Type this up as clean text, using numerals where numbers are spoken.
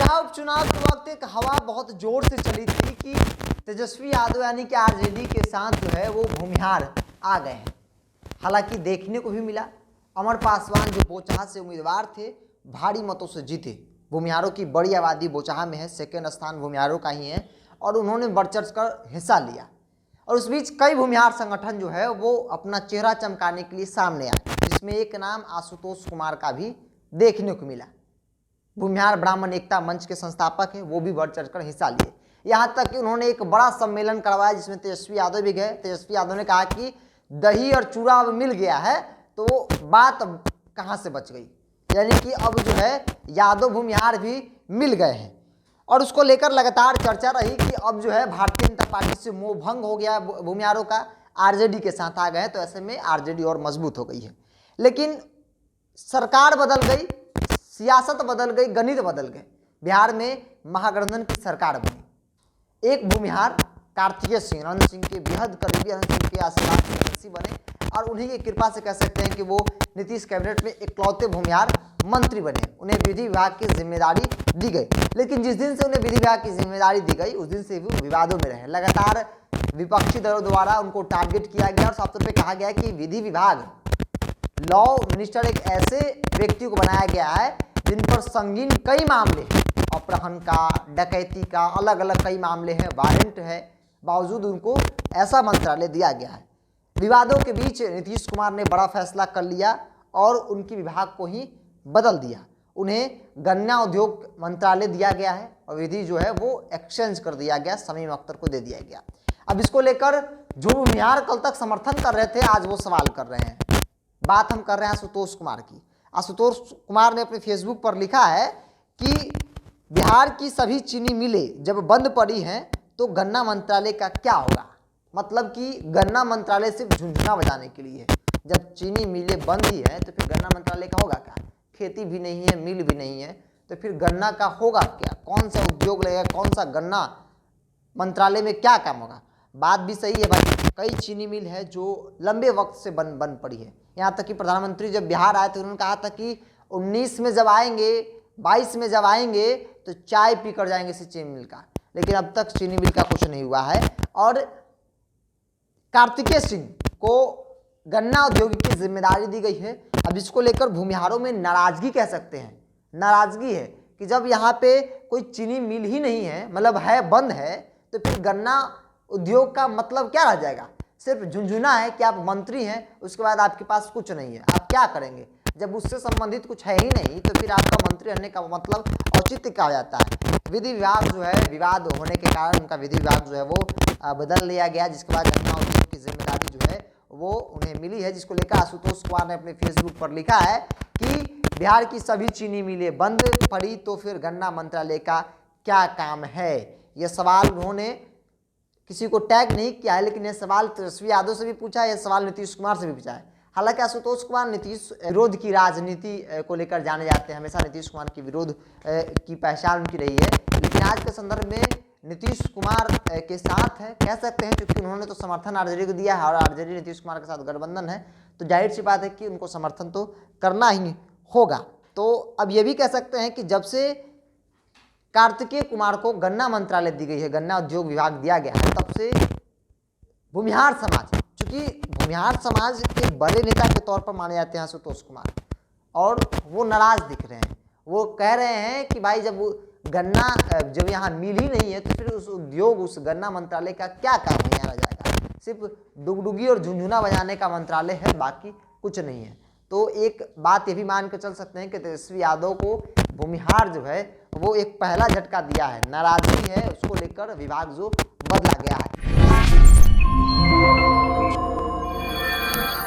यहाँ उपचुनाव के वक्त एक हवा बहुत जोर से चली थी कि तेजस्वी यादव यानी कि आरजेडी के साथ जो है वो भूमिहार आ गए हैं। हालांकि देखने को भी मिला, अमर पासवान जो बोचहा से उम्मीदवार थे भारी मतों से जीते। भूमिहारों की बड़ी आबादी बोचहा में है, सेकेंड स्थान भूमिहारों का ही है और उन्होंने बढ़ चढ़ कर हिस्सा लिया। और उस बीच कई भूमिहार संगठन जो है वो अपना चेहरा चमकाने के लिए सामने आए, जिसमें एक नाम आशुतोष कुमार का भी देखने को मिला। भूमिहार ब्राह्मण एकता मंच के संस्थापक हैं, वो भी बढ़ चढ़कर हिस्सा लिए। यहाँ तक कि उन्होंने एक बड़ा सम्मेलन करवाया जिसमें तेजस्वी यादव भी गए। तेजस्वी यादव ने कहा कि दही और चूड़ा अब मिल गया है, तो बात अब कहाँ से बच गई, यानी कि अब जो है यादव भूमिहार भी मिल गए हैं। और उसको लेकर लगातार चर्चा रही कि अब जो है भारतीय जनता पार्टी से मोह भंग हो गया भूमिहारों का, आरजेडी के साथ आ गए, तो ऐसे में आरजेडी और मजबूत हो गई है। लेकिन सरकार बदल गई, सियासत बदल गई, गणित बदल गए। बिहार में महागठबंधन की सरकार बनी। एक भूमिहार कार्तिकेय सिंह, अनंत सिंह के बेहद करीबी, अनंत सिंह के आशीर्वाद से मंत्री बने और उन्हीं की कृपा से कह सकते हैं कि वो नीतीश कैबिनेट में इकलौते भूमिहार मंत्री बने। उन्हें विधि विभाग की जिम्मेदारी दी गई, लेकिन जिस दिन से उन्हें विधि विभाग की जिम्मेदारी दी गई उस दिन से वो विवादों में रहे। लगातार विपक्षी दलों द्वारा उनको टारगेट किया गया और साफ तौर पर कहा गया कि विधि विभाग, लॉ मिनिस्टर एक ऐसे व्यक्ति को बनाया गया है जिन पर संगीन कई मामले हैं, अपहरण का, डकैती का, अलग अलग कई मामले हैं, वारंट है, बावजूद उनको ऐसा मंत्रालय दिया गया है। विवादों के बीच नीतीश कुमार ने बड़ा फैसला कर लिया और उनकी विभाग को ही बदल दिया। उन्हें गन्ना उद्योग मंत्रालय दिया गया है और विधि जो है वो एक्सचेंज कर दिया गया, शमीम अख्तर को दे दिया गया। अब इसको लेकर जो भूमिहार कल तक समर्थन कर रहे थे आज वो सवाल कर रहे हैं। बात हम कर रहे हैं आशुतोष कुमार की। आशुतोष कुमार ने अपने फेसबुक पर लिखा है कि बिहार की सभी चीनी मिलें जब बंद पड़ी हैं तो गन्ना मंत्रालय का क्या होगा। मतलब कि गन्ना मंत्रालय सिर्फ झुंझुना बजाने के लिए है। जब चीनी मिलें बंद ही है तो फिर गन्ना मंत्रालय का होगा क्या? खेती भी नहीं है, मिल भी नहीं है, तो फिर गन्ना का होगा क्या? कौन सा उद्योग लगेगा, कौन सा गन्ना मंत्रालय में क्या काम होगा? बात भी सही है भाई, कई चीनी मिल है जो लंबे वक्त से बन पड़ी है। यहाँ तक कि प्रधानमंत्री जब बिहार आए तो उन्होंने कहा था कि 19 में जब आएंगे, 22 में जब आएंगे तो चाय पी कर जाएंगे इसी चीनी मिल का, लेकिन अब तक चीनी मिल का कुछ नहीं हुआ है। और कार्तिकेय सिंह को गन्ना उद्योग की जिम्मेदारी दी गई है। अब इसको लेकर भूमिहारों में नाराजगी कह सकते हैं, नाराजगी है कि जब यहाँ पे कोई चीनी मिल ही नहीं है, मतलब है बंद है, तो फिर गन्ना उद्योग का मतलब क्या रह जाएगा? सिर्फ झुंझुना है कि आप मंत्री हैं, उसके बाद आपके पास कुछ नहीं है, आप क्या करेंगे? जब उससे संबंधित कुछ है ही नहीं तो फिर आपका मंत्री रहने का मतलब औचित्य क्या हो जाता है? विधि विभाग जो है, विवाद होने के कारण उनका विधि विभाग जो है वो बदल लिया गया, जिसके बाद गन्ना उद्योग की जिम्मेदारी जो है वो उन्हें मिली है, जिसको लेकर आशुतोष कुमार ने अपने फेसबुक पर लिखा है कि बिहार की सभी चीनी मिलें बंद पड़ी तो फिर गन्ना मंत्रालय का क्या काम है। यह सवाल उन्होंने किसी को टैग नहीं किया है, लेकिन यह सवाल तेजस्वी यादव से भी पूछा है, यह सवाल नीतीश कुमार से भी पूछा है। हालांकि आशुतोष कुमार नीतीश विरोध की राजनीति को लेकर जाने जाते हैं, हमेशा नीतीश कुमार की विरोध की पहचान उनकी रही है, लेकिन आज के संदर्भ में नीतीश कुमार के साथ है कह सकते हैं, क्योंकि उन्होंने तो समर्थन आरजेडी को दिया है और आरजेडी नीतीश कुमार के साथ गठबंधन है, तो जाहिर सी बात है कि उनको समर्थन तो करना ही होगा। तो अब ये भी कह सकते हैं कि जब से कार्तिकेय कुमार को गन्ना मंत्रालय दी गई है, गन्ना उद्योग विभाग दिया गया है, तब से भूमिहार समाज, चूंकि भूमिहार समाज के बड़े नेता के तौर पर माने जाते हैं आशुतोष कुमार, और वो नाराज दिख रहे हैं। वो कह रहे हैं कि भाई जब गन्ना जब यहाँ मिल ही नहीं है तो फिर उस उद्योग, उस गन्ना मंत्रालय का क्या काम यहाँ रह जाएगा? सिर्फ डुगडुगी और झुंझुना बजाने का मंत्रालय है, बाकी कुछ नहीं है। तो एक बात ये भी मान कर चल सकते हैं कि तेजस्वी यादव को भूमिहार जो है वो एक पहला झटका दिया है, नाराजगी है, उसको लेकर विभाग जो बदला गया है।